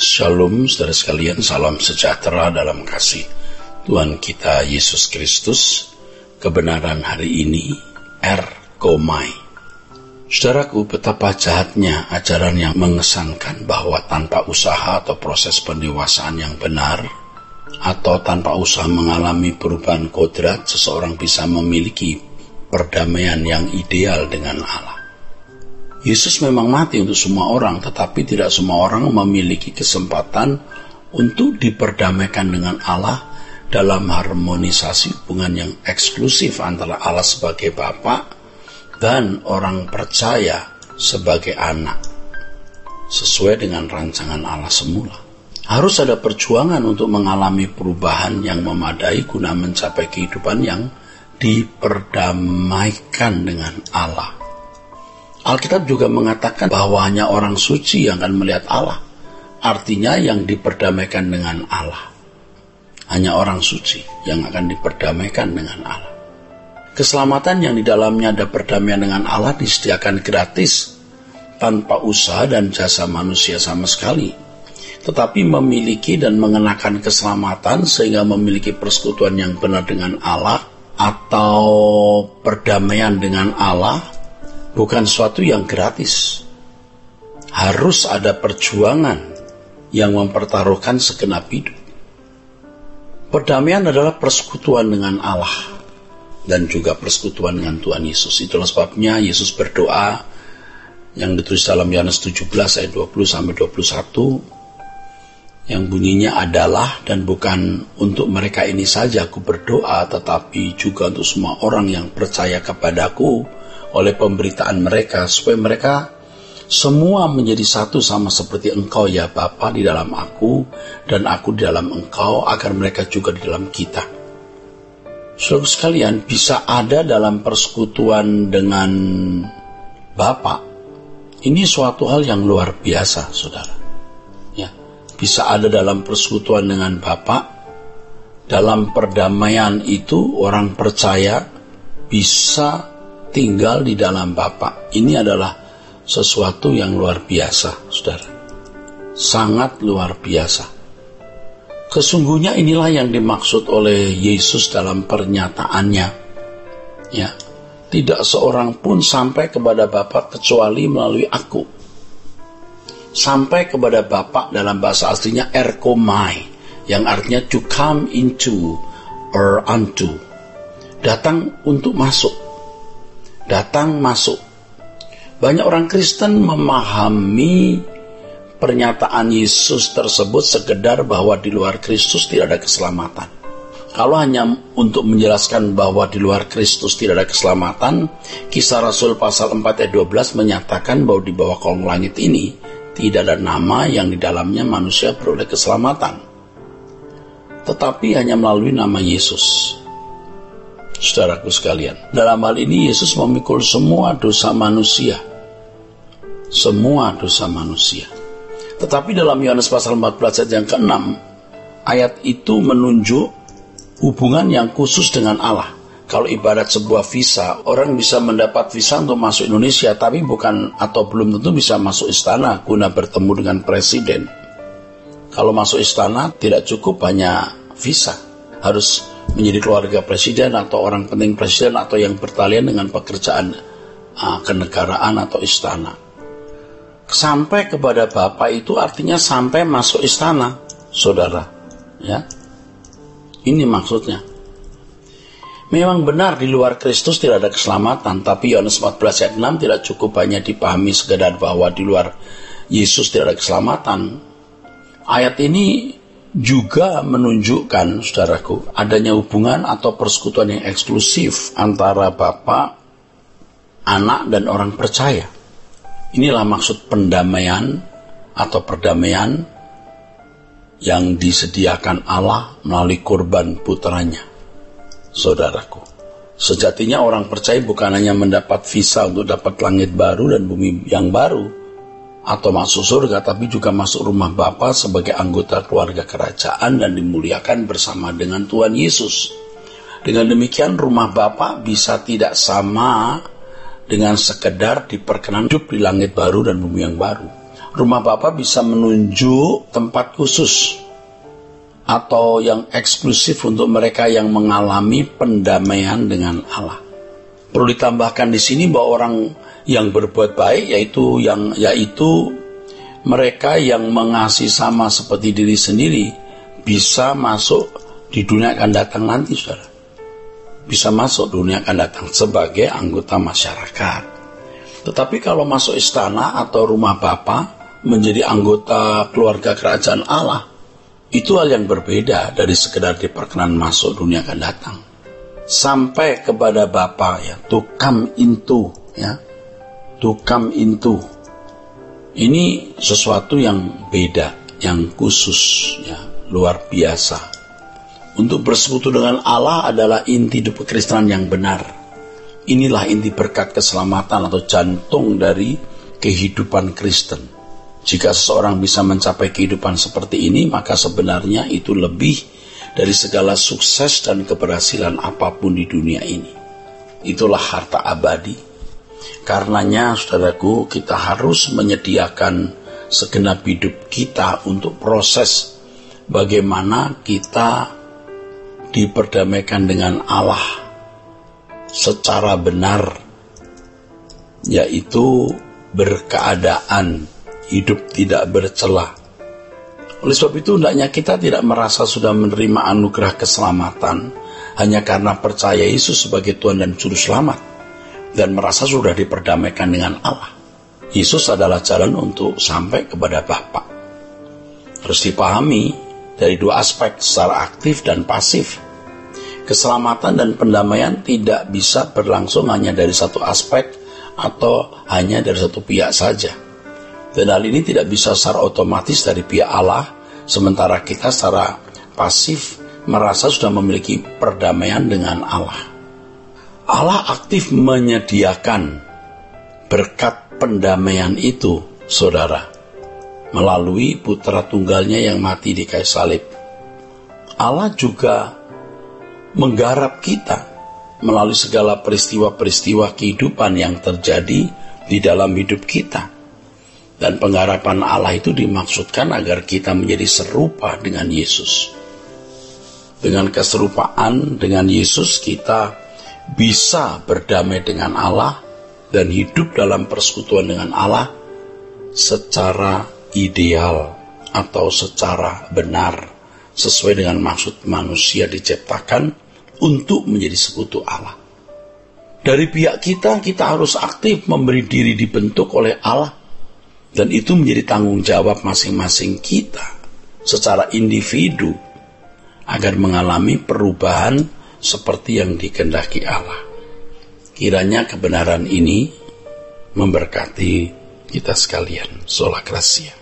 Shalom saudara sekalian, salam sejahtera dalam kasih Tuhan kita Yesus Kristus. Kebenaran hari ini, erkomai. Saudaraku, betapa jahatnya ajaran yang mengesankan bahwa tanpa usaha atau proses pendewasaan yang benar, atau tanpa usaha mengalami perubahan kodrat, seseorang bisa memiliki perdamaian yang ideal dengan Allah. Yesus memang mati untuk semua orang, tetapi tidak semua orang memiliki kesempatan untuk diperdamaikan dengan Allah dalam harmonisasi hubungan yang eksklusif antara Allah sebagai Bapa dan orang percaya sebagai anak, sesuai dengan rancangan Allah semula. Harus ada perjuangan untuk mengalami perubahan yang memadai guna mencapai kehidupan yang diperdamaikan dengan Allah. Alkitab juga mengatakan bahwa hanya orang suci yang akan melihat Allah. Artinya yang diperdamaikan dengan Allah. Hanya orang suci yang akan diperdamaikan dengan Allah. Keselamatan yang di dalamnya ada perdamaian dengan Allah disediakan gratis, tanpa usaha dan jasa manusia sama sekali. Tetapi memiliki dan mengenakan keselamatan sehingga memiliki persekutuan yang benar dengan Allah atau perdamaian dengan Allah bukan sesuatu yang gratis. Harus ada perjuangan yang mempertaruhkan segenap hidup. Perdamaian adalah persekutuan dengan Allah dan juga persekutuan dengan Tuhan Yesus. Itulah sebabnya Yesus berdoa yang ditulis dalam Yohanes 17 ayat 20-21 yang bunyinya adalah, dan bukan untuk mereka ini saja aku berdoa, tetapi juga untuk semua orang yang percaya kepadaku oleh pemberitaan mereka, supaya mereka semua menjadi satu sama seperti Engkau ya Bapa di dalam aku dan aku di dalam Engkau, agar mereka juga di dalam kita. Saudara sekalian, bisa ada dalam persekutuan dengan Bapa, ini suatu hal yang luar biasa, saudara. Ya, bisa ada dalam persekutuan dengan Bapa. Dalam perdamaian itu orang percaya bisa tinggal di dalam Bapa. Ini adalah sesuatu yang luar biasa, saudara. Sangat luar biasa. Kesungguhnya inilah yang dimaksud oleh Yesus dalam pernyataannya. Ya, tidak seorang pun sampai kepada Bapa kecuali melalui aku. Sampai kepada Bapa dalam bahasa aslinya erkomai, yang artinya to come into or unto. Datang untuk masuk. Datang masuk. Banyak orang Kristen memahami pernyataan Yesus tersebut sekedar bahwa di luar Kristus tidak ada keselamatan. Kalau hanya untuk menjelaskan bahwa di luar Kristus tidak ada keselamatan, Kisah Rasul pasal 4 ayat 12 menyatakan bahwa di bawah kolong langit ini tidak ada nama yang di dalamnya manusia beroleh keselamatan, tetapi hanya melalui nama Yesus. Saudaraku sekalian, dalam hal ini Yesus memikul semua dosa manusia. Semua dosa manusia. Tetapi dalam Yohanes pasal 14 ayat yang ke-6, ayat itu menunjuk hubungan yang khusus dengan Allah. Kalau ibarat sebuah visa, orang bisa mendapat visa untuk masuk Indonesia, tapi bukan atau belum tentu bisa masuk istana guna bertemu dengan presiden. Kalau masuk istana tidak cukup hanya visa, harus menjadi keluarga presiden atau orang penting presiden atau yang bertalian dengan pekerjaan kenegaraan atau istana. Sampai kepada Bapa itu artinya sampai masuk istana, saudara. Ya, ini maksudnya. Memang benar di luar Kristus tidak ada keselamatan, tapi Yohanes 14 ayat 6 tidak cukup hanya dipahami sekedar bahwa di luar Yesus tidak ada keselamatan. Ayat ini juga menunjukkan, saudaraku, adanya hubungan atau persekutuan yang eksklusif antara Bapa, Anak, dan orang percaya. Inilah maksud pendamaian atau perdamaian yang disediakan Allah melalui korban putranya. Saudaraku, sejatinya orang percaya bukan hanya mendapat visa untuk dapat langit baru dan bumi yang baru, atau masuk surga, tapi juga masuk rumah Bapa sebagai anggota keluarga kerajaan dan dimuliakan bersama dengan Tuhan Yesus. Dengan demikian rumah Bapa bisa tidak sama dengan sekedar diperkenan hidup di langit baru dan bumi yang baru. Rumah Bapa bisa menunjuk tempat khusus atau yang eksklusif untuk mereka yang mengalami pendamaian dengan Allah. Perlu ditambahkan di sini bahwa orang yang berbuat baik yaitu mereka yang mengasihi sama seperti diri sendiri bisa masuk di dunia akan datang nanti, saudara. Bisa masuk dunia akan datang sebagai anggota masyarakat. Tetapi kalau masuk istana atau rumah Bapa menjadi anggota keluarga kerajaan Allah, itu hal yang berbeda dari sekedar diperkenan masuk dunia akan datang. Sampai kepada Bapa, ya, to come into, ya, to come into. Ini sesuatu yang beda, yang khusus, ya, luar biasa. Untuk bersekutu dengan Allah adalah inti hidup kekristenan yang benar. Inilah inti berkat keselamatan atau jantung dari kehidupan Kristen. Jika seseorang bisa mencapai kehidupan seperti ini, maka sebenarnya itu lebih dari segala sukses dan keberhasilan apapun di dunia ini. Itulah harta abadi. Karenanya, saudaraku, kita harus menyediakan segenap hidup kita untuk proses bagaimana kita diperdamaikan dengan Allah secara benar, yaitu berkeadaan hidup tidak bercelah. Oleh sebab itu, hendaknya kita tidak merasa sudah menerima anugerah keselamatan hanya karena percaya Yesus sebagai Tuhan dan Juru Selamat dan merasa sudah diperdamaikan dengan Allah. Yesus adalah jalan untuk sampai kepada Bapa. Harus dipahami dari dua aspek, secara aktif dan pasif. Keselamatan dan pendamaian tidak bisa berlangsung hanya dari satu aspek atau hanya dari satu pihak saja. Dan hal ini tidak bisa secara otomatis dari pihak Allah, sementara kita secara pasif merasa sudah memiliki perdamaian dengan Allah. Allah aktif menyediakan berkat pendamaian itu, saudara, melalui putra tunggalnya yang mati di kayu salib. Allah juga menggarap kita melalui segala peristiwa-peristiwa kehidupan yang terjadi di dalam hidup kita. Dan pengharapan Allah itu dimaksudkan agar kita menjadi serupa dengan Yesus. Dengan keserupaan dengan Yesus, kita bisa berdamai dengan Allah dan hidup dalam persekutuan dengan Allah secara ideal atau secara benar, sesuai dengan maksud manusia diciptakan untuk menjadi sekutu Allah. Dari pihak kita harus aktif memberi diri dibentuk oleh Allah. Dan itu menjadi tanggung jawab masing-masing kita secara individu agar mengalami perubahan seperti yang dikehendaki Allah. Kiranya kebenaran ini memberkati kita sekalian. Sola Gracia.